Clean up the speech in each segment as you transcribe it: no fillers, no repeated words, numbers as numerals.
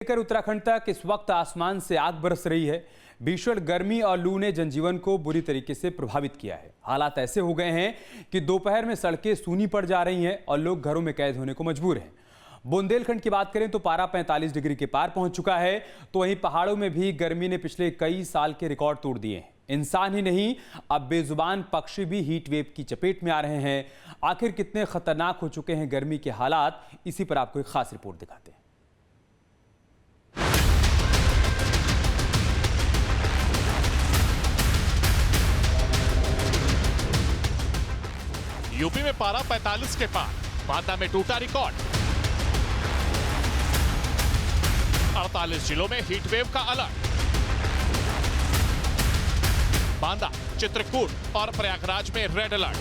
लेकर उत्तराखंड तक इस वक्त आसमान से आग बरस रही है। भीषण गर्मी और लू ने जनजीवन को बुरी तरीके से प्रभावित किया है। हालात ऐसे हो गए हैं कि दोपहर में सड़कें सूनी पड़ जा रही हैं और लोग घरों में कैद होने को मजबूर हैं। बुंदेलखंड की बात करें तो पारा 45 डिग्री के पार पहुंच चुका है, तो वहीं पहाड़ों में भी गर्मी ने पिछले कई साल के रिकॉर्ड तोड़ दिए हैं। इंसान ही नहीं, अब बेजुबान पक्षी भी हीट वेव की चपेट में आ रहे हैं। आखिर कितने खतरनाक हो चुके हैं गर्मी के हालात, इसी पर आपको एक खास रिपोर्ट दिखाते हैं। यूपी में पारा 45 के पार, बांदा में टूटा रिकॉर्ड। 48 जिलों में हीट वेव का अलर्ट। बांदा, चित्रकूट और प्रयागराज में रेड अलर्ट।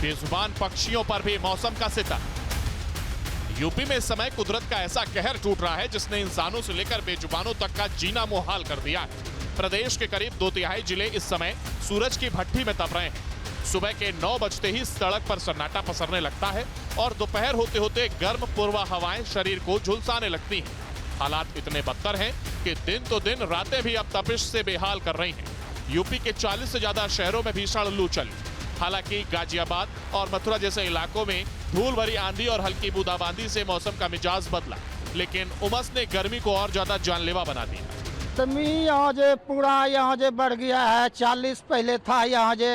बेजुबान पक्षियों पर भी मौसम का सितर। यूपी में इस समय कुदरत का ऐसा कहर टूट रहा है जिसने इंसानों से लेकर बेजुबानों तक का जीना मुहाल कर दिया है। प्रदेश के करीब 2/3 जिले इस समय सूरज की भट्ठी में तप रहे हैं। सुबह के 9 बजते ही सड़क पर सन्नाटा पसरने लगता है और दोपहर होते होते गर्म पूर्वा हवाएं शरीर को झुलसाने लगती हैं। हालात इतने बदतर हैं कि दिन तो दिन रातें भी अब तपिश से बेहाल कर रही हैं। यूपी के 40 से ज्यादा शहरों में भीषण लू चली। हालांकि गाजियाबाद और मथुरा जैसे इलाकों में धूल भरी आंधी और हल्की बूंदाबांदी से मौसम का मिजाज बदला, लेकिन उमस ने गर्मी को और ज्यादा जानलेवा बना दिया। यहाँ जे पूरा यहाँ जे बढ़ गया है। 40 पहले था यहाँ जे,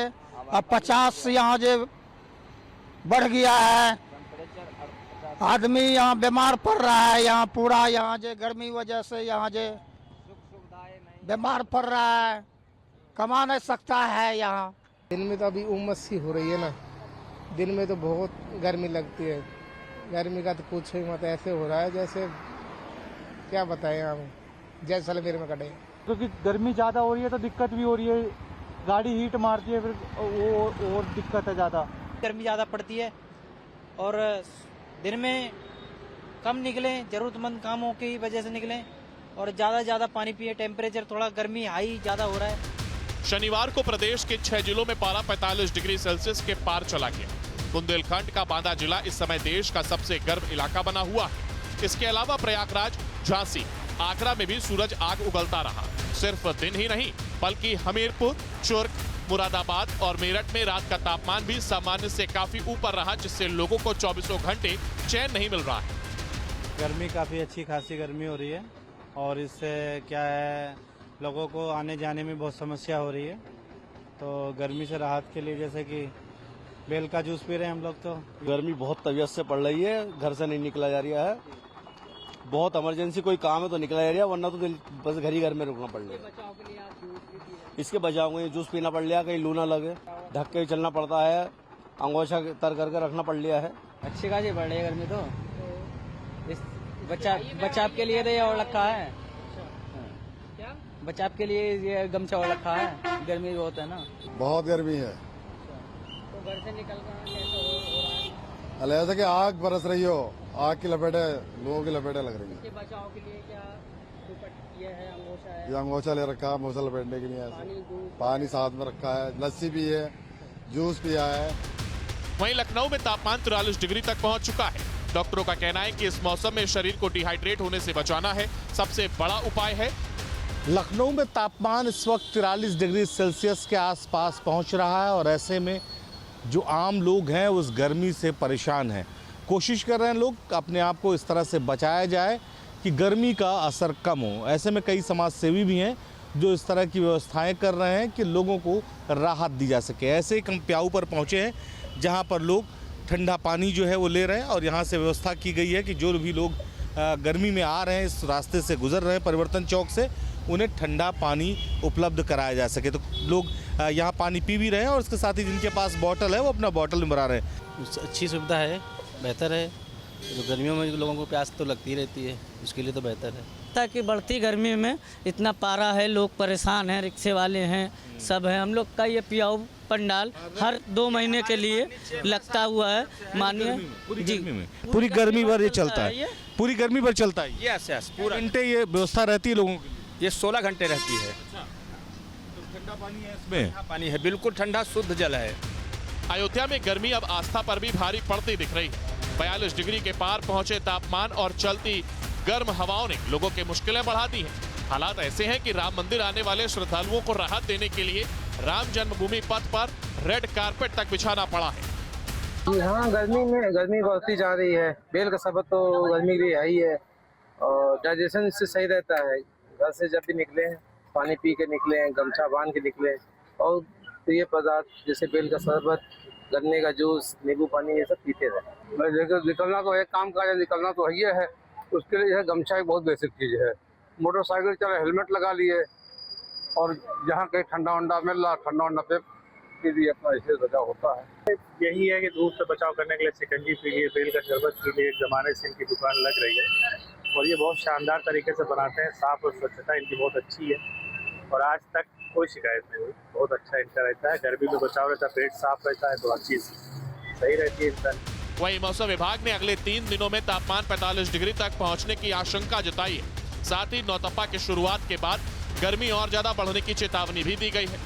अब 50 यहाँ जे बढ़ गया है। आदमी यहाँ बीमार पड़ रहा है। यहाँ पूरा यहाँ जे गर्मी वजह से यहाँ जे बीमार पड़ रहा है, कमा नहीं सकता है। यहाँ दिन में तो अभी उमस सी हो रही है ना, दिन में तो बहुत गर्मी लगती है। गर्मी का तो पूछो ही मत, ऐसे हो रहा है जैसे क्या बताएं हम, जैसलमेर में कटे। क्योंकि गर्मी ज़्यादा हो रही है तो दिक्कत भी हो रही है, गाड़ी हीट मारती है, फिर वो और दिक्कत है ज़्यादा। गर्मी ज़्यादा पड़ती है और दिन में कम निकलें, ज़रूरतमंद कामों की वजह से निकलें और ज़्यादा पानी पिए। टेम्परेचर थोड़ा गर्मी हाई ज़्यादा हो रहा है। शनिवार को प्रदेश के 6 जिलों में पारा 45 डिग्री सेल्सियस के पार चला गया। बुंदेलखंड का बांदा जिला इस समय देश का सबसे गर्म इलाका बना हुआ है। इसके अलावा प्रयागराज, झांसी, आगरा में भी सूरज आग उगलता रहा। सिर्फ दिन ही नहीं बल्कि हमीरपुर, चुर्क, मुरादाबाद और मेरठ में रात का तापमान भी सामान्य से काफी ऊपर रहा, जिससे लोगों को 24 घंटे चैन नहीं मिल रहा है। गर्मी काफ़ी अच्छी खासी गर्मी हो रही है और इससे क्या है, लोगों को आने जाने में बहुत समस्या हो रही है। तो गर्मी से राहत के लिए जैसे कि बेल का जूस पी रहे हैं हम लोग। तो गर्मी बहुत तबीयत से पड़ रही है, घर से नहीं निकला जा रहा है। बहुत इमरजेंसी कोई काम है तो निकला जा रहा है, वरना तो बस घर में रुकना पड़ रहा है। इसके बचाव में जूस पीना पड़ लिया, कहीं लू ना लगे, ढक के चलना पड़ता है, अंगोछा तर करके रखना पड़ लिया है। अच्छी खासी बढ़ रही है गर्मी। तो इस बचाव के लिए तो ये और रखा है, बचाव के लिए ये गमछा और रखा है। गर्मी बहुत है ना, बहुत गर्मी है। तो घर से निकल कर ऐसा कि आग बरस रही हो, आग की लपेटे, लोगों की लपेटे लग रही है। बचाव के लिए क्या ये है, अंगोछा है, ये अंगोछा ले रखा है मोछा लपेटने के लिए। पानी साथ में रखा है, लस्सी भी है, जूस पिया है। वहीं लखनऊ में तापमान 43 डिग्री तक पहुंच चुका है। डॉक्टरों का कहना है कि इस मौसम में शरीर को डिहाइड्रेट होने से बचाना है सबसे बड़ा उपाय है। लखनऊ में तापमान इस वक्त 43 डिग्री सेल्सियस के आसपास पहुंच रहा है और ऐसे में जो आम लोग हैं उस गर्मी से परेशान हैं। कोशिश कर रहे हैं लोग अपने आप को इस तरह से बचाया जाए कि गर्मी का असर कम हो। ऐसे में कई समाज सेवी भी हैं जो इस तरह की व्यवस्थाएं कर रहे हैं कि लोगों को राहत दी जा सके। ऐसे एक हम प्याऊ पर पहुंचे हैं जहां पर लोग ठंडा पानी जो है वो ले रहे हैं और यहां से व्यवस्था की गई है कि जो भी लोग गर्मी में आ रहे हैं, इस रास्ते से गुजर रहे हैं परिवर्तन चौक से, उन्हें ठंडा पानी उपलब्ध कराया जा सके। तो लोग यहाँ पानी पी भी रहे हैं और इसके साथ ही जिनके पास बॉटल है वो अपना बॉटल में भरा रहे हैं। अच्छी सुविधा है, बेहतर है। तो गर्मियों में लोगों को प्यास तो लगती रहती है, उसके लिए तो बेहतर है। ताकि बढ़ती गर्मी में इतना पारा है, लोग परेशान हैं, रिक्शे वाले हैं, सब हैं। हम लोग का ये पियाऊ पंडाल हर 2 महीने के लिए लगता हुआ है। मानिए पूरी गर्मी भर ये चलता है, पूरी गर्मी भर चलता है। यस पूरा घंटे ये व्यवस्था रहती है लोगों के लिए? ये 16 घंटे रहती है। ठंडा पानी है इसमें? पानी है, बिल्कुल ठंडा शुद्ध जल है। अयोध्या में गर्मी अब आस्था पर भी भारी पड़ती दिख रही है। 42 डिग्री के पार पहुंचे तापमान और चलती गर्म हवाओं ने लोगों की मुश्किलें बढ़ा दी हैं। हालात ऐसे हैं कि राम मंदिर आने वाले श्रद्धालुओं को राहत देने के लिए राम जन्मभूमि पथ पर रेड कारपेट तक बिछाना पड़ा है। हाँ, गर्मी बढ़ती जा रही है। बेल का शरबत तो गर्मी भी आई है और डाइजेशन इससे सही रहता है। घर से जब भी निकले पानी पी के निकले, गमछा बांध के निकले और पेय पदार्थ जैसे बेल का शरबत, गन्ने का जूस, नींबू पानी, ये सब पीते रहे। निकलना तो एक काम का निकलना तो है, उसके लिए गमछा एक बहुत बेसिक चीज है। मोटरसाइकिल चले हेलमेट लगा लिए और जहाँ कहीं ठंडा वंडा मिल रहा, ठंडा वंडा पे के लिए अपना ऐसे बचाव होता है। यही है कि धूप से बचाव करने के लिए शिकंजी पी लिए, बेल का शरबत पी लिए। एक जमाने से इनकी दुकान लग रही है और ये बहुत शानदार तरीके से बनाते हैं। साफ और स्वच्छता इनकी बहुत अच्छी है और आज तक कोई शिकायत नहीं हुई। बहुत अच्छा इनका रहता है, गर्मी में बचाव रहता है, पेट साफ रहता है तो हर चीज सही रहती है इंसान। वहीं मौसम विभाग ने अगले 3 दिनों में तापमान 45 डिग्री तक पहुंचने की आशंका जताई है। साथ ही नौतपा की शुरुआत के बाद गर्मी और ज्यादा बढ़ने की चेतावनी भी दी गई है।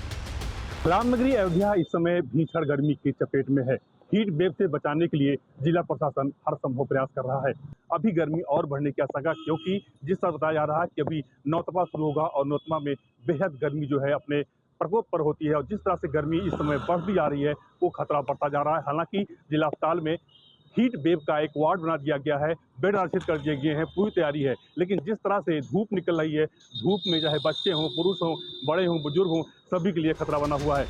रामनगरी अयोध्या इस समय भीषण गर्मी की चपेट में है। हीट वेव से बचाने के लिए जिला प्रशासन हर संभव प्रयास कर रहा है। अभी गर्मी और बढ़ने की आशंका, क्योंकि जिस तरह बताया जा रहा है कि अभी नौतपा शुरू होगा और नौतपा में बेहद गर्मी जो है अपने प्रकोप पर होती है और जिस तरह से गर्मी इस समय बढ़ भी जा रही है वो खतरा बढ़ता जा रहा है। हालांकि जिला अस्पताल में हीट वेव का एक वार्ड बना दिया गया है, बेड आरक्षित कर दिए गए हैं, पूरी तैयारी है। लेकिन जिस तरह से धूप निकल रही है, धूप में चाहे बच्चे हों, पुरुष हों, बड़े हों, बुजुर्ग हों, सभी के लिए खतरा बना हुआ है।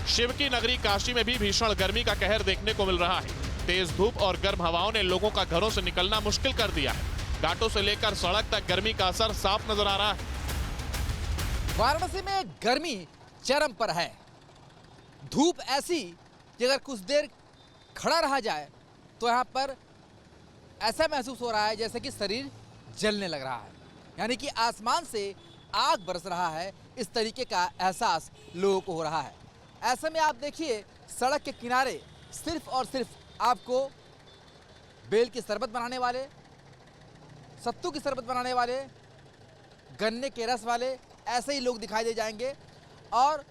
शिव की नगरी काशी में भी भीषण गर्मी का कहर देखने को मिल रहा है। तेज धूप और गर्म हवाओं ने लोगों का घरों से निकलना मुश्किल कर दिया है। घाटों से लेकर सड़क तक गर्मी का असर साफ नजर आ रहा है। वाराणसी में गर्मी चरम पर है। धूप ऐसी कि अगर कुछ देर खड़ा रहा जाए तो यहाँ पर ऐसा महसूस हो रहा है जैसे कि शरीर जलने लग रहा है, यानी कि आसमान से आग बरस रहा है। इस तरीके का एहसास लोगों को हो रहा है। ऐसे में आप देखिए सड़क के किनारे सिर्फ और सिर्फ आपको बेल की शरबत बनाने वाले, सत्तू की शरबत बनाने वाले, गन्ने के रस वाले ऐसे ही लोग दिखाई दे जाएंगे और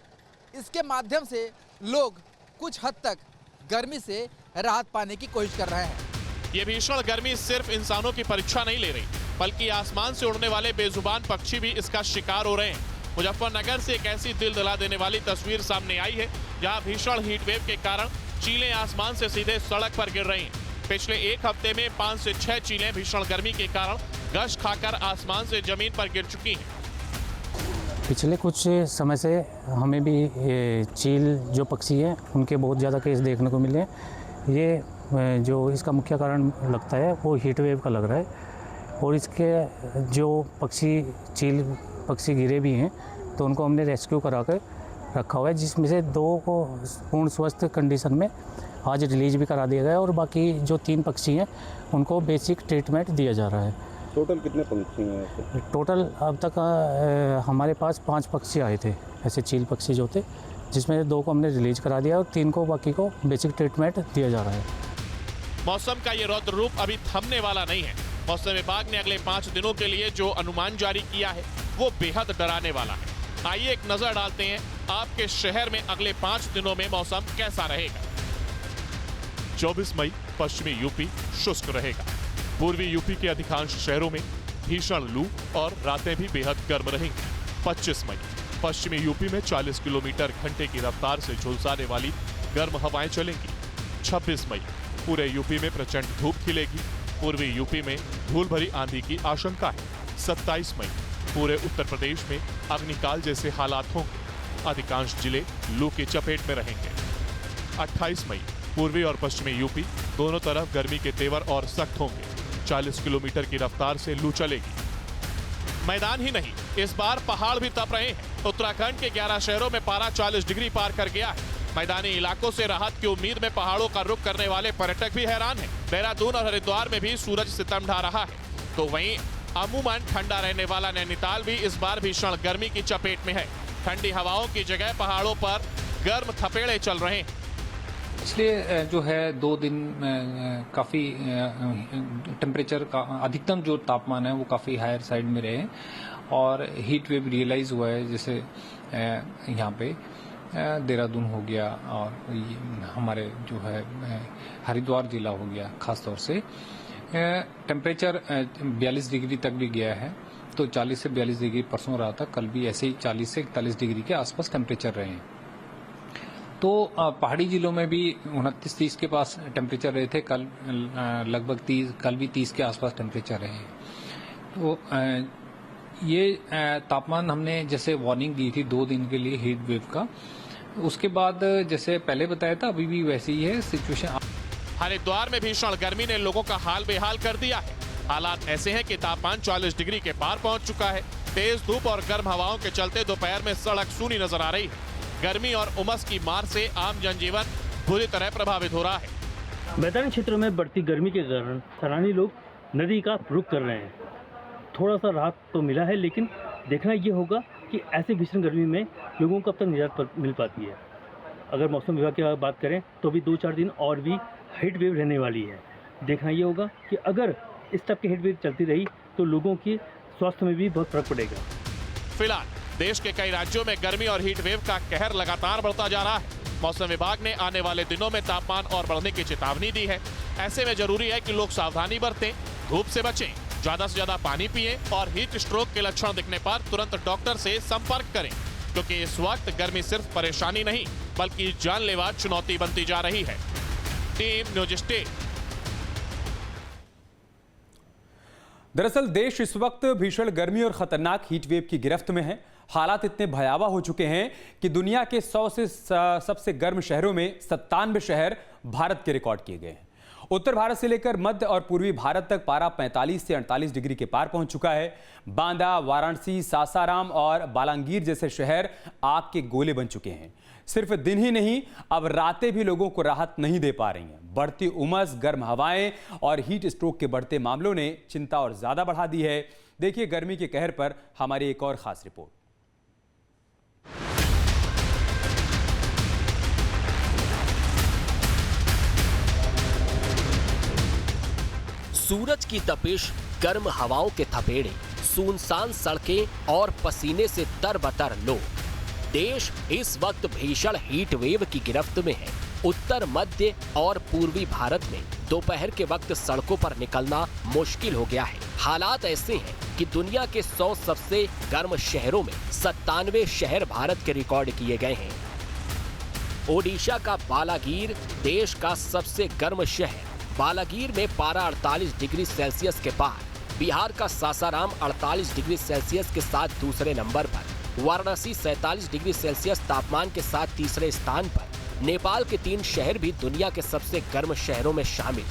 इसके माध्यम से लोग कुछ हद तक गर्मी से राहत पाने की कोशिश कर रहे हैं। ये भीषण गर्मी सिर्फ इंसानों की परीक्षा नहीं ले रही, बल्कि आसमान से उड़ने वाले बेजुबान पक्षी भी इसका शिकार हो रहे हैं। मुजफ्फरनगर से एक ऐसी दिल दिला देने वाली तस्वीर सामने आई है जहां भीषण हीट वेव के कारण चीलें आसमान से सीधे सड़क पर गिर रही हैं। पिछले एक हफ्ते में 5 से 6 चीलें भीषण गर्मी के कारण गश खाकर आसमान से जमीन पर गिर चुकी हैं। पिछले कुछ समय से हमें भी चील जो पक्षी हैं उनके बहुत ज़्यादा केस देखने को मिले हैं। ये जो इसका मुख्य कारण लगता है वो हीट वेव का लग रहा है और इसके जो चील पक्षी गिरे भी हैं तो उनको हमने रेस्क्यू करा कर रखा हुआ है, जिसमें से 2 को पूर्ण स्वस्थ कंडीशन में आज रिलीज भी करा दिया गया है और बाकी जो 3 पक्षी हैं उनको बेसिक ट्रीटमेंट दिया जा रहा है। टोटल कितने पक्षी हैं? टोटल अब तक हमारे पास 5 पक्षी आए थे, ऐसे चील पक्षी जो थे, जिसमें 2 को हमने रिलीज करा दिया और 3 को बाकी को बेसिक ट्रीटमेंट दिया जा रहा है। मौसम का ये रौद्र रूप अभी थमने वाला नहीं है। मौसम विभाग ने अगले 5 दिनों के लिए जो अनुमान जारी किया है वो बेहद डराने वाला है। आइए एक नजर डालते हैं आपके शहर में अगले 5 दिनों में मौसम कैसा रहेगा। 24 मई पश्चिमी यूपी शुष्क रहेगा। पूर्वी यूपी के अधिकांश शहरों में भीषण लू और रातें भी बेहद गर्म रहेंगी। 25 मई पश्चिमी यूपी में 40 किलोमीटर घंटे की रफ्तार से झुलसाने वाली गर्म हवाएं चलेंगी। 26 मई पूरे यूपी में प्रचंड धूप खिलेगी। पूर्वी यूपी में धूल भरी आंधी की आशंका है। 27 मई पूरे उत्तर प्रदेश में अग्निकाल जैसे हालात होंगे। अधिकांश जिले लू की चपेट में रहेंगे। 28 मई पूर्वी और पश्चिमी यूपी दोनों तरफ गर्मी के तेवर और सख्त होंगे। 40 किलोमीटर की रफ्तार से लू चलेगी। मैदान ही नहीं, इस बार पहाड़ भी तप रहे हैं। उत्तराखंड के 11 शहरों में पारा 40 डिग्री पार कर गया है। मैदानी इलाकों से राहत की उम्मीद में पहाड़ों का रुख करने वाले पर्यटक भी हैरान हैं। देहरादून और हरिद्वार में भी सूरज सितम ढा रहा है, तो वहीं अमूमन ठंडा रहने वाला नैनीताल भी इस बार भीषण गर्मी की चपेट में है। ठंडी हवाओं की जगह पहाड़ों पर गर्म थपेड़े चल रहे हैं। इसलिए जो है 2 दिन काफ़ी टेम्परेचर का अधिकतम जो तापमान है वो काफ़ी हायर साइड में रहे और हीट वेव रियलाइज हुआ है जैसे यहाँ पे। देहरादून हो गया और हमारे जो है हरिद्वार जिला हो गया, खास तौर से टेम्परेचर 42 डिग्री तक भी गया है। तो 40 से 42 डिग्री परसों रहा था, कल भी ऐसे ही 40 से 41 डिग्री के आसपास टेम्परेचर रहे हैं। तो पहाड़ी जिलों में भी 29-30 के पास टेम्परेचर रहे थे, कल लगभग 30, कल भी 30 के आसपास टेम्परेचर रहे हैं। तो ये तापमान हमने जैसे वार्निंग दी थी 2 दिन के लिए हीट वेव का, उसके बाद जैसे पहले बताया था अभी भी वैसे ही है सिचुएशन। हरिद्वार में भीषण गर्मी ने लोगों का हाल बेहाल कर दिया है। हालात ऐसे हैं कि तापमान 40 डिग्री के पार पहुंच चुका है। तेज धूप और गर्म हवाओं के चलते दोपहर में सड़क सूनी नजर आ रही है। गर्मी और उमस की मार से आम जनजीवन बुरी तरह प्रभावित हो रहा है। मैदानी क्षेत्रों में बढ़ती गर्मी के कारण सैलानी लोग नदी का रुख कर रहे हैं। थोड़ा सा राहत तो मिला है, लेकिन देखना ये होगा कि ऐसे भीषण गर्मी में लोगों को अब तक निजात मिल पाती है। अगर मौसम विभाग की बात करें तो भी 2-4 दिन और भी हीट वेव रहने वाली है। देखना ये होगा कि अगर इस टाइप की हीट वेव चलती रही तो लोगों की स्वास्थ्य में भी बहुत फर्क पड़ेगा। फिलहाल देश के कई राज्यों में गर्मी और हीट वेव का कहर लगातार बढ़ता जा रहा है। मौसम विभाग ने आने वाले दिनों में तापमान और बढ़ने की चेतावनी दी है। ऐसे में जरूरी है कि लोग सावधानी बरतें, धूप से बचें, ज्यादा से ज्यादा पानी पिएं और हीट स्ट्रोक के लक्षण दिखने पर तुरंत डॉक्टर से संपर्क करें, क्योंकि इस वक्त गर्मी सिर्फ परेशानी नहीं बल्कि जानलेवा चुनौती बनती जा रही है। Team news state. दरअसल देश इस वक्त भीषण गर्मी और खतरनाक हीट वेव की गिरफ्त में है। हालात इतने भयावह हो चुके हैं कि दुनिया के 100 से सबसे गर्म शहरों में 97 शहर भारत के रिकॉर्ड किए गए हैं। उत्तर भारत से लेकर मध्य और पूर्वी भारत तक पारा 45 से 48 डिग्री के पार पहुंच चुका है। बांदा, वाराणसी, सासाराम और बालांगीर जैसे शहर आग के गोले बन चुके हैं। सिर्फ दिन ही नहीं, अब रातें भी लोगों को राहत नहीं दे पा रही हैं। बढ़ती उमस, गर्म हवाएं और हीट स्ट्रोक के बढ़ते मामलों ने चिंता और ज्यादा बढ़ा दी है। देखिए गर्मी के कहर पर हमारी एक और खास रिपोर्ट। सूरज की तपिश, गर्म हवाओं के थपेड़े, सुनसान सड़कें और पसीने से तरबतर लोग। देश इस वक्त भीषण हीट वेव की गिरफ्त में है। उत्तर, मध्य और पूर्वी भारत में दोपहर के वक्त सड़कों पर निकलना मुश्किल हो गया है। हालात ऐसे हैं कि दुनिया के 100 सबसे गर्म शहरों में 97 शहर भारत के रिकॉर्ड किए गए हैं। ओडिशा का बालागीर देश का सबसे गर्म शहर। बालागीर में पारा 48 डिग्री सेल्सियस के पार। बिहार का सासाराम 48 डिग्री सेल्सियस के साथ दूसरे नंबर पर। वाराणसी 47 डिग्री सेल्सियस तापमान के साथ तीसरे स्थान पर। नेपाल के 3 शहर भी दुनिया के सबसे गर्म शहरों में शामिल।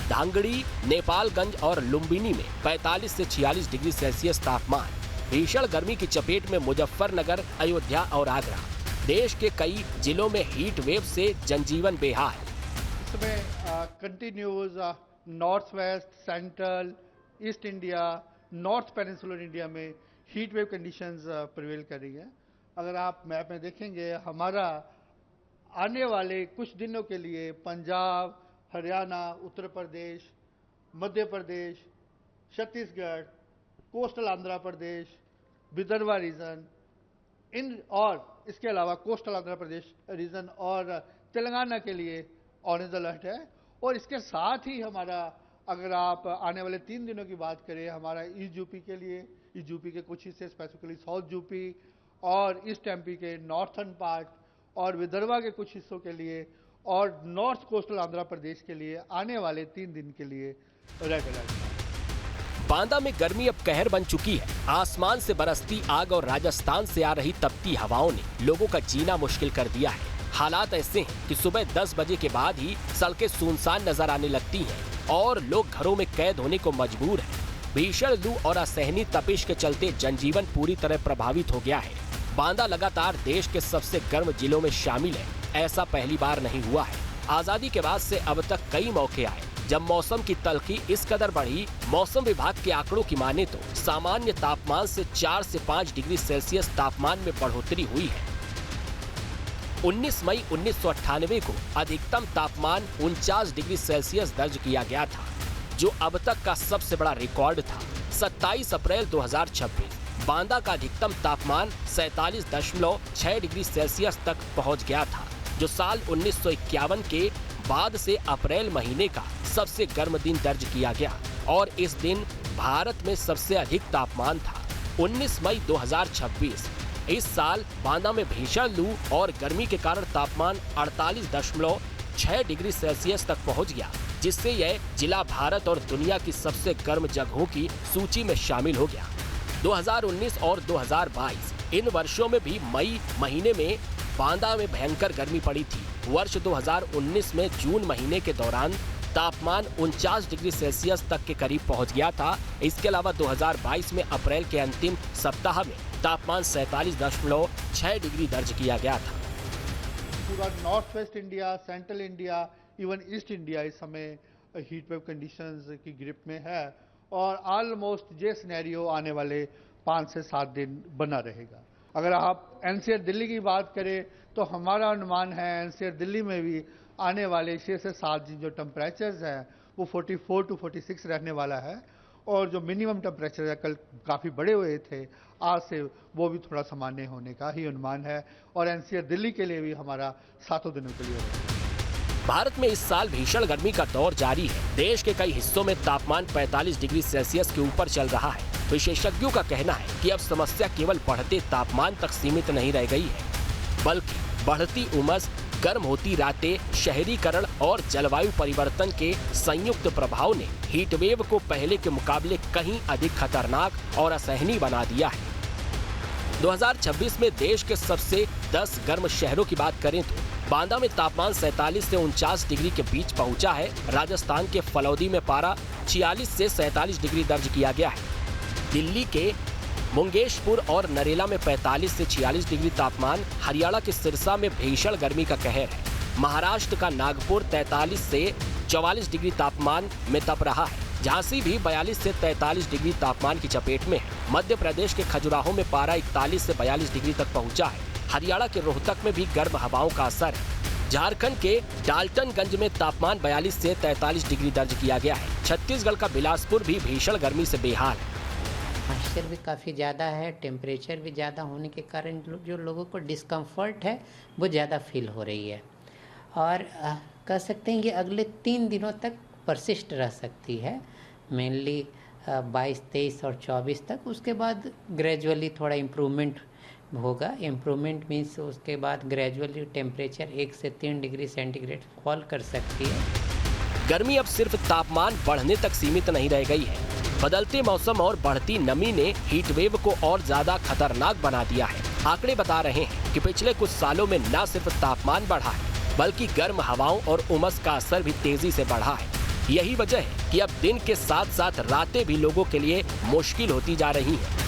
धांगड़ी, नेपालगंज और लुम्बिनी में 45 से 46 डिग्री सेल्सियस तापमान। भीषण गर्मी की चपेट में मुजफ्फरनगर, अयोध्या और आगरा। देश के कई जिलों में हीट वेव से जनजीवन बेहाल। इसमें continues north west, central, east India, north peninsular India में हीट वेव कंडीशंस प्रिवेल कर रही है। अगर आप मैप में देखेंगे, हमारा आने वाले कुछ दिनों के लिए पंजाब, हरियाणा, उत्तर प्रदेश, मध्य प्रदेश, छत्तीसगढ़, कोस्टल आंध्र प्रदेश, विदर्भा रीजन और इसके अलावा कोस्टल आंध्र प्रदेश रीजन और तेलंगाना के लिए ऑरेंज अलर्ट है। और इसके साथ ही हमारा, अगर आप आने वाले 3 दिनों की बात करें, हमारा ईस्ट यूपी के लिए, ईस्ट यूपी के कुछ हिस्से स्पेसिफिकली साउथ यूपी और ईस्ट एमपी के नॉर्थर्न पार्ट और विदर्भा के कुछ हिस्सों के लिए और नॉर्थ कोस्टल आंध्र प्रदेश के लिए आने वाले 3 दिन के लिए रेड अलर्ट। बांदा में गर्मी अब कहर बन चुकी है। आसमान से बरसती आग और राजस्थान से आ रही तपती हवाओं ने लोगों का जीना मुश्किल कर दिया है। हालात ऐसे हैं कि सुबह 10 बजे के बाद ही सड़कें सुनसान नजर आने लगती हैं और लोग घरों में कैद होने को मजबूर हैं। भीषण लू और असहनीय तपिश के चलते जनजीवन पूरी तरह प्रभावित हो गया है। बांदा लगातार देश के सबसे गर्म जिलों में शामिल है। ऐसा पहली बार नहीं हुआ है। आजादी के बाद से अब तक कई मौके आए जब मौसम की तल्खी इस कदर बढ़ी। मौसम विभाग के आंकड़ों की माने तो सामान्य तापमान से 4 से 5 डिग्री सेल्सियस तापमान में बढ़ोतरी हुई है। 19 मई 1998 को अधिकतम तापमान 49 डिग्री सेल्सियस दर्ज किया गया था, जो अब तक का सबसे बड़ा रिकॉर्ड था। 27 अप्रैल 2026 बांदा का अधिकतम तापमान 47.6 डिग्री सेल्सियस तक पहुंच गया था, जो साल 1951 के बाद से अप्रैल महीने का सबसे गर्म दिन दर्ज किया गया और इस दिन भारत में सबसे अधिक तापमान था। 19 मई 2026 इस साल बांदा में भीषण लू और गर्मी के कारण तापमान 48.6 डिग्री सेल्सियस तक पहुंच गया, जिससे यह जिला भारत और दुनिया की सबसे गर्म जगहों की सूची में शामिल हो गया। 2019 और 2022 इन वर्षों में भी मई महीने में बांदा में भयंकर गर्मी पड़ी थी। वर्ष 2019 में जून महीने के दौरान तापमान 49 डिग्री सेल्सियस तक के करीब पहुंच गया था। इसके अलावा 2022 में अप्रैल के अंतिम सप्ताह में तापमान 47.6 डिग्री दर्ज किया गया था। पूरा north west India, central India, even east India इस समय हीट वेव कंडीशंस की ग्रिप में है और ऑलमोस्ट ये सिनेरियो आने वाले 5 से 7 दिन बना रहेगा। अगर आप एनसीआर दिल्ली की बात करें तो हमारा अनुमान है एनसीआर दिल्ली में भी आने वाले 6 से 7 दिन जो टेम्परेचर्स हैं वो 44 to 46 रहने वाला है और जो मिनिमम टेम्परेचर है कल काफ़ी बड़े हुए थे, आज से वो भी थोड़ा सामान्य होने का ही अनुमान है और एनसीआर दिल्ली के लिए भी हमारा 7 दिनों के लिए होगा। भारत में इस साल भीषण गर्मी का दौर जारी है। देश के कई हिस्सों में तापमान 45 डिग्री सेल्सियस के ऊपर चल रहा है। विशेषज्ञों का कहना है कि अब समस्या केवल बढ़ते तापमान तक सीमित नहीं रह गई है, बल्कि बढ़ती उमस, गर्म होती रातें, शहरीकरण और जलवायु परिवर्तन के संयुक्त प्रभाव ने हीट वेव को पहले के मुकाबले कहीं अधिक खतरनाक और असहनीय बना दिया है। 2026 में देश के सबसे 10 गर्म शहरों की बात करें तो बांदा में तापमान 47 से 49 डिग्री के बीच पहुंचा है। राजस्थान के फलौदी में पारा 46 से 47 डिग्री दर्ज किया गया है। दिल्ली के मुंगेशपुर और नरेला में 45 से 46 डिग्री तापमान, हरियाणा के सिरसा में भीषण गर्मी का कहर है। महाराष्ट्र का नागपुर 43 से 44 डिग्री तापमान में तप रहा है। झांसी भी 42 से 43 डिग्री तापमान की चपेट में है। मध्य प्रदेश के खजुराहो में पारा 41 से 42 डिग्री तक पहुंचा है। हरियाणा के रोहतक में भी गर्म हवाओं का असर है। झारखंड के डाल्टनगंज में तापमान 42 से 43 डिग्री दर्ज किया गया है। छत्तीसगढ़ का बिलासपुर भी भीषण गर्मी से बेहाल है। मॉइस्चर भी काफ़ी ज़्यादा है, टेम्परेचर भी ज़्यादा होने के कारण जो लोगों को डिस्कम्फर्ट है वो ज़्यादा फील हो रही है और कह सकते हैं कि अगले 3 दिनों तक परसिस्ट रह सकती है, मेनली 22, 23 और 24 तक। उसके बाद ग्रेजुअली थोड़ा इम्प्रूवमेंट होगा। इम्प्रूवमेंट मीन्स उसके बाद ग्रेजुअली टेम्परेचर 1 से 3 डिग्री सेंटीग्रेड फॉल कर सकती है। गर्मी अब सिर्फ तापमान बढ़ने तक सीमित नहीं रह गई है। बदलते मौसम और बढ़ती नमी ने हीट वेव को और ज्यादा खतरनाक बना दिया है। आंकड़े बता रहे हैं कि पिछले कुछ सालों में न सिर्फ तापमान बढ़ा है, बल्कि गर्म हवाओं और उमस का असर भी तेजी से बढ़ा है। यही वजह है कि अब दिन के साथ साथ रातें भी लोगों के लिए मुश्किल होती जा रही हैं।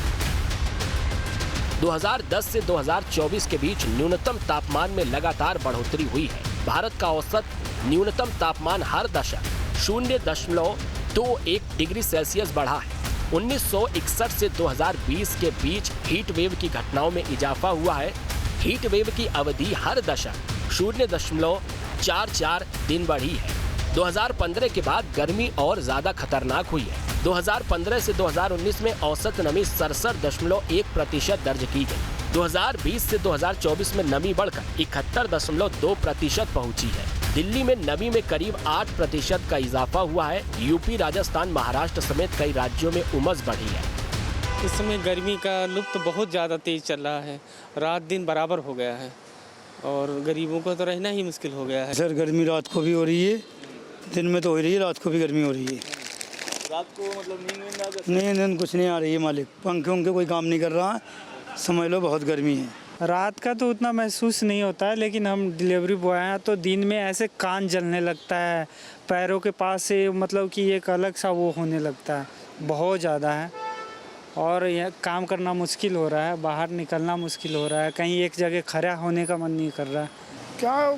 2010 से 2024 के बीच न्यूनतम तापमान में लगातार बढ़ोतरी हुई है। भारत का औसत न्यूनतम तापमान हर दशक 0.21 डिग्री सेल्सियस बढ़ा है। 1961 से 2020 के बीच हीट वेव की घटनाओं में इजाफा हुआ है। हीट वेव की अवधि हर दशक 0.44 दिन बढ़ी है। 2015 के बाद गर्मी और ज्यादा खतरनाक हुई है। 2015 से 2019 में औसत नमी 67.1% दर्ज की गई। 2020 से 2024 में नमी बढ़कर 71.2% पहुंची है। दिल्ली में नमी में करीब 8% का इजाफा हुआ है। यूपी, राजस्थान, महाराष्ट्र समेत कई राज्यों में उमस बढ़ी है। इस समय गर्मी का लुप्त बहुत ज़्यादा तेज चल रहा है, रात दिन बराबर हो गया है और गरीबों को तो रहना ही मुश्किल हो गया है। सर गर्मी रात को भी हो रही है, दिन में तो हो रही है, रात को भी गर्मी हो रही है। रात को मतलब नींद नींद कुछ नहीं आ रही है मालिक, पंखे उनके कोई काम नहीं कर रहा है, समझ लो बहुत गर्मी है। रात का तो उतना महसूस नहीं होता है, लेकिन हम डिलीवरी बॉय हैं तो दिन में ऐसे कान जलने लगता है, पैरों के पास से मतलब कि एक अलग सा वो होने लगता है, बहुत ज़्यादा है और यह काम करना मुश्किल हो रहा है, बाहर निकलना मुश्किल हो रहा है, कहीं एक जगह खड़ा होने का मन नहीं कर रहा है। क्या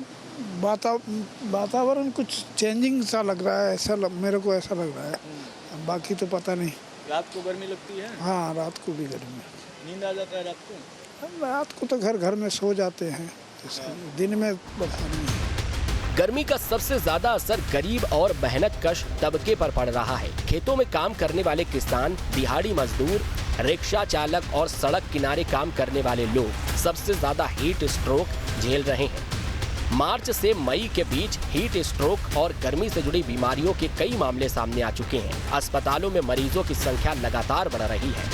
वातावरण कुछ चेंजिंग सा लग रहा है, ऐसा मेरे को ऐसा लग रहा है, बाकी तो पता नहीं। रात को गर्मी लगती है? हाँ, रात को भी गर्मी। नींद आ जाता है रात को? रात को तो घर में सो जाते हैं, दिन में पता नहीं। गर्मी का सबसे ज्यादा असर गरीब और मेहनतकश तबके पर पड़ रहा है। खेतों में काम करने वाले किसान, दिहाड़ी मजदूर, रिक्शा चालक और सड़क किनारे काम करने वाले लोग सबसे ज्यादा हीट स्ट्रोक झेल रहे हैं। मार्च से मई के बीच हीट स्ट्रोक और गर्मी से जुड़ी बीमारियों के कई मामले सामने आ चुके हैं। अस्पतालों में मरीजों की संख्या लगातार बढ़ रही है।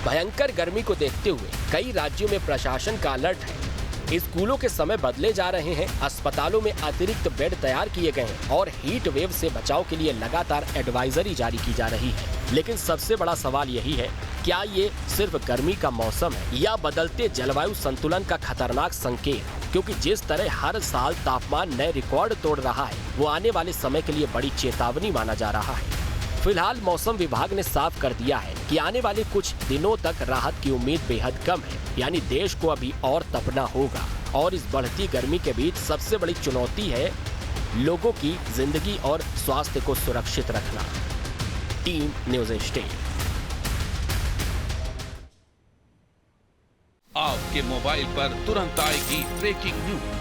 भयंकर गर्मी को देखते हुए कई राज्यों में प्रशासन का अलर्ट है। स्कूलों के समय बदले जा रहे हैं, अस्पतालों में अतिरिक्त बेड तैयार किए गए हैं और हीट वेव से बचाव के लिए लगातार एडवाइजरी जारी की जा रही है। लेकिन सबसे बड़ा सवाल यही है, क्या ये सिर्फ गर्मी का मौसम है या बदलते जलवायु संतुलन का खतरनाक संकेत? क्योंकि जिस तरह हर साल तापमान नए रिकॉर्ड तोड़ रहा है, वो आने वाले समय के लिए बड़ी चेतावनी माना जा रहा है। फिलहाल मौसम विभाग ने साफ कर दिया है कि आने वाले कुछ दिनों तक राहत की उम्मीद बेहद कम है, यानी देश को अभी और तपना होगा। और इस बढ़ती गर्मी के बीच सबसे बड़ी चुनौती है लोगों की जिंदगी और स्वास्थ्य को सुरक्षित रखना। Team news state. आपके मोबाइल पर तुरंत आएगी ब्रेकिंग न्यूज।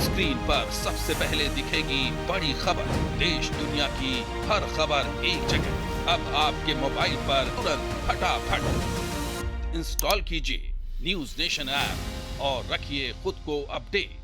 स्क्रीन पर सबसे पहले दिखेगी बड़ी खबर। देश दुनिया की हर खबर एक जगह। अब आपके मोबाइल पर तुरंत फटाफट इंस्टॉल कीजिए न्यूज़ नेशन ऐप और रखिए खुद को अपडेट।